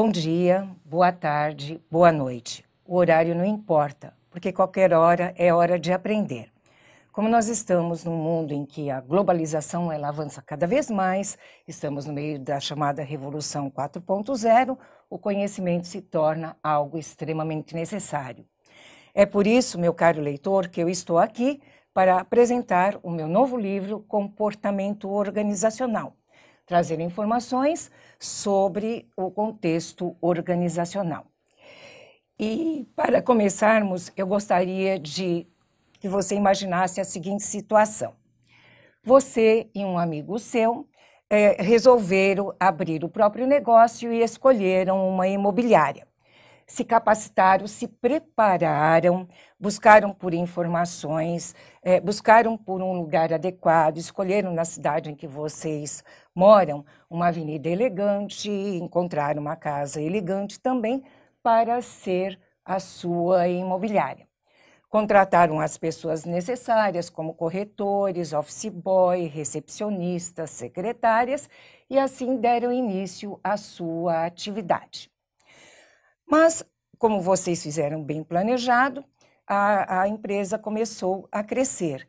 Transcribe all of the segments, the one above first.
Bom dia, boa tarde, boa noite. O horário não importa, porque qualquer hora é hora de aprender. Como nós estamos num mundo em que a globalização ela avança cada vez mais, estamos no meio da chamada Revolução 4.0, o conhecimento se torna algo extremamente necessário. É por isso, meu caro leitor, que eu estou aqui para apresentar o meu novo livro Comportamento Organizacional, trazer informações sobre o contexto organizacional. E para começarmos, eu gostaria de que você imaginasse a seguinte situação. Você e um amigo seu resolveram abrir o próprio negócio e escolheram uma imobiliária. Se capacitaram, se prepararam, buscaram por informações, buscaram por um lugar adequado, escolheram na cidade em que vocês moram uma avenida elegante, encontraram uma casa elegante também para ser a sua imobiliária. Contrataram as pessoas necessárias, como corretores, office boy, recepcionistas, secretárias, e assim deram início à sua atividade. Mas, como vocês fizeram bem planejado, a empresa começou a crescer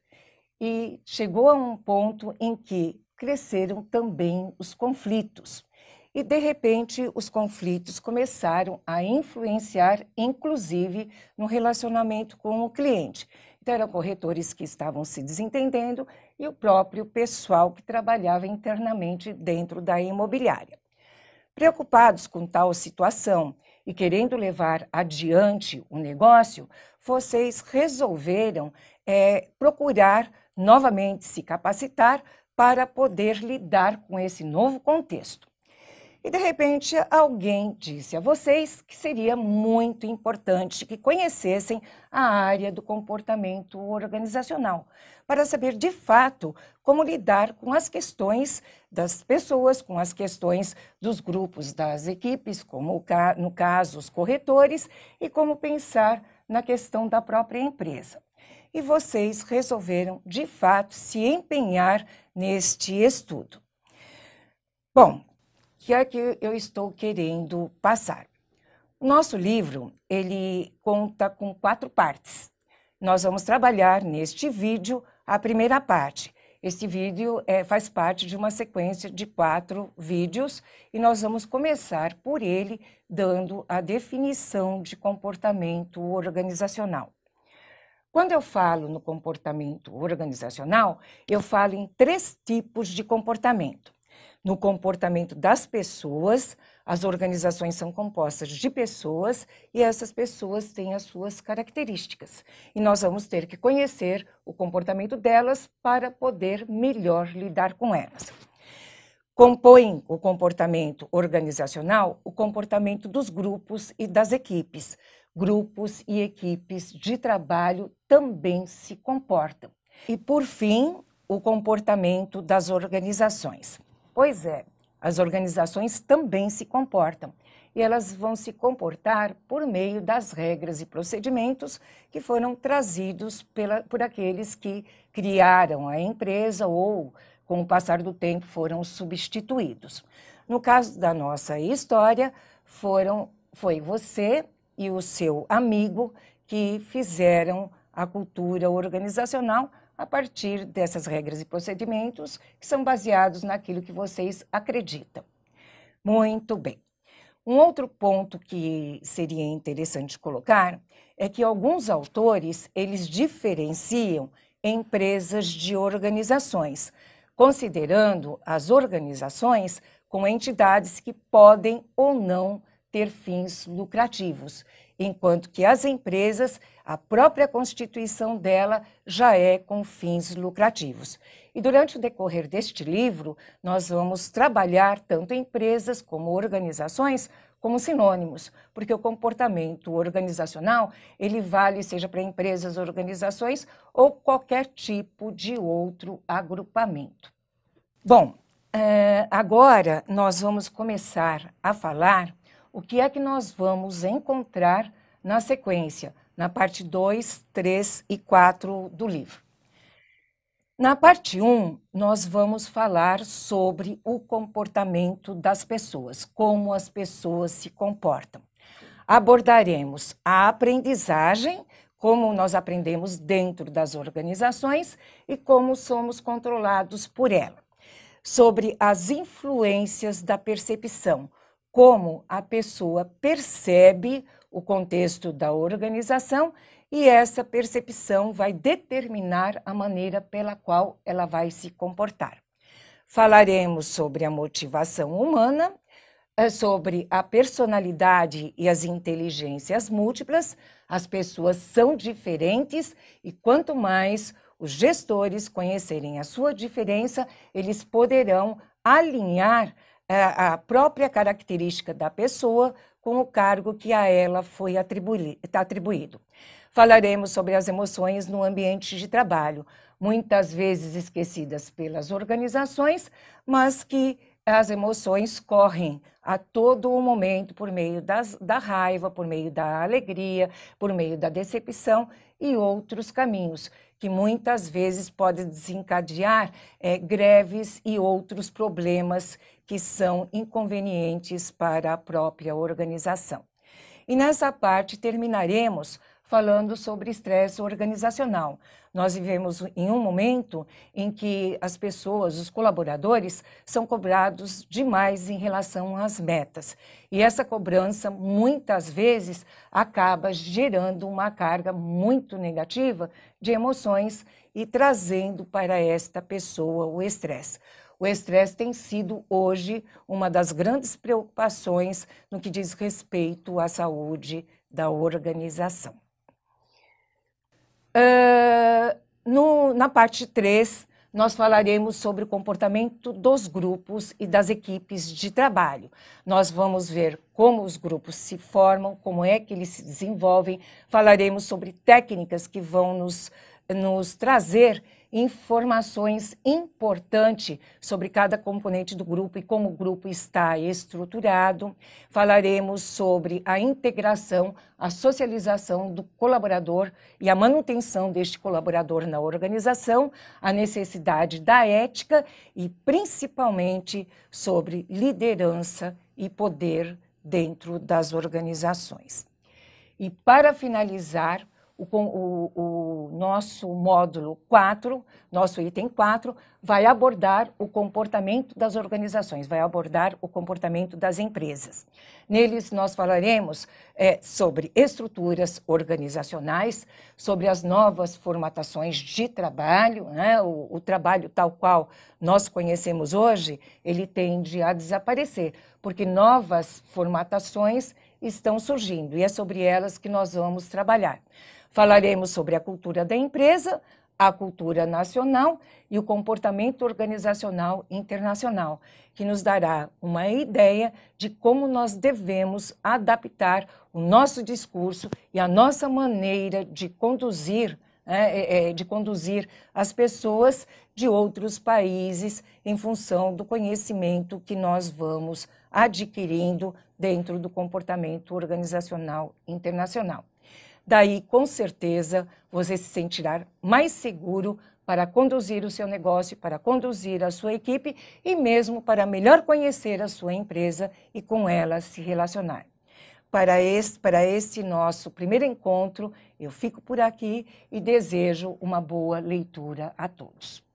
e chegou a um ponto em que cresceram também os conflitos. E, de repente, os conflitos começaram a influenciar, inclusive, no relacionamento com o cliente. Então, eram corretores que estavam se desentendendo e o próprio pessoal que trabalhava internamente dentro da imobiliária. Preocupados com tal situação e querendo levar adiante o negócio, vocês resolveram procurar novamente se capacitar para poder lidar com esse novo contexto. E, de repente, alguém disse a vocês que seria muito importante que conhecessem a área do comportamento organizacional, para saber, de fato, como lidar com as questões das pessoas, com as questões dos grupos, das equipes, como no caso os corretores, e como pensar na questão da própria empresa. E vocês resolveram, de fato, se empenhar neste estudo. Bom, o que é que eu estou querendo passar? O nosso livro, ele conta com 4 partes. Nós vamos trabalhar neste vídeo a primeira parte. Este vídeo faz parte de uma sequência de 4 vídeos e nós vamos começar por ele, dando a definição de comportamento organizacional. Quando eu falo no comportamento organizacional, eu falo em 3 tipos de comportamento. No comportamento das pessoas, as organizações são compostas de pessoas e essas pessoas têm as suas características. E nós vamos ter que conhecer o comportamento delas para poder melhor lidar com elas. Compõem o comportamento organizacional o comportamento dos grupos e das equipes. Grupos e equipes de trabalho também se comportam. E, por fim, o comportamento das organizações. Pois é, as organizações também se comportam e elas vão se comportar por meio das regras e procedimentos que foram trazidos por aqueles que criaram a empresa ou, com o passar do tempo, foram substituídos. No caso da nossa história, foi você e o seu amigo que fizeram a cultura organizacional a partir dessas regras e procedimentos que são baseados naquilo que vocês acreditam. Muito bem. Um outro ponto que seria interessante colocar é que alguns autores, eles diferenciam empresas de organizações, considerando as organizações como entidades que podem ou não ter fins lucrativos, enquanto que as empresas, a própria constituição dela já é com fins lucrativos. E durante o decorrer deste livro, nós vamos trabalhar tanto empresas como organizações como sinônimos, porque o comportamento organizacional, ele vale seja para empresas, organizações ou qualquer tipo de outro agrupamento. Bom, agora nós vamos começar a falar o que é que nós vamos encontrar na sequência, na parte 2, 3 e 4 do livro. Na parte 1, nós vamos falar sobre o comportamento das pessoas, como as pessoas se comportam. Abordaremos a aprendizagem, como nós aprendemos dentro das organizações e como somos controlados por ela. Sobre as influências da percepção, como a pessoa percebe o contexto da organização e essa percepção vai determinar a maneira pela qual ela vai se comportar. Falaremos sobre a motivação humana, sobre a personalidade e as inteligências múltiplas. As pessoas são diferentes e quanto mais os gestores conhecerem a sua diferença, eles poderão alinhar a própria característica da pessoa com o cargo que a ela foi atribuído. Falaremos sobre as emoções no ambiente de trabalho, muitas vezes esquecidas pelas organizações, mas que as emoções correm a todo o momento por meio da raiva, por meio da alegria, por meio da decepção e outros caminhos, que muitas vezes podem desencadear greves e outros problemas que são inconvenientes para a própria organização. E nessa parte terminaremos falando sobre estresse organizacional. Nós vivemos em um momento em que as pessoas, os colaboradores, são cobrados demais em relação às metas. E essa cobrança, muitas vezes, acaba gerando uma carga muito negativa de emoções e trazendo para esta pessoa o estresse. O estresse tem sido, hoje, uma das grandes preocupações no que diz respeito à saúde da organização. Na parte 3, nós falaremos sobre o comportamento dos grupos e das equipes de trabalho. Nós vamos ver como os grupos se formam, como é que eles se desenvolvem, falaremos sobre técnicas que vão nos trazer informações importantes sobre cada componente do grupo e como o grupo está estruturado. Falaremos sobre a integração, a socialização do colaborador e a manutenção deste colaborador na organização, a necessidade da ética e, principalmente, sobre liderança e poder dentro das organizações. E, para finalizar, o nosso módulo 4, nosso item 4, vai abordar o comportamento das organizações, vai abordar o comportamento das empresas. Neles nós falaremos sobre estruturas organizacionais, sobre as novas formatações de trabalho, né? O trabalho tal qual nós conhecemos hoje, ele tende a desaparecer, porque novas formatações estão surgindo e é sobre elas que nós vamos trabalhar. Falaremos sobre a cultura da empresa, a cultura nacional e o comportamento organizacional internacional, que nos dará uma ideia de como nós devemos adaptar o nosso discurso e a nossa maneira de conduzir as pessoas de outros países em função do conhecimento que nós vamos adquirindo dentro do comportamento organizacional internacional. Daí, com certeza, você se sentirá mais seguro para conduzir o seu negócio, para conduzir a sua equipe e mesmo para melhor conhecer a sua empresa e com ela se relacionar. Para este nosso primeiro encontro, eu fico por aqui e desejo uma boa leitura a todos.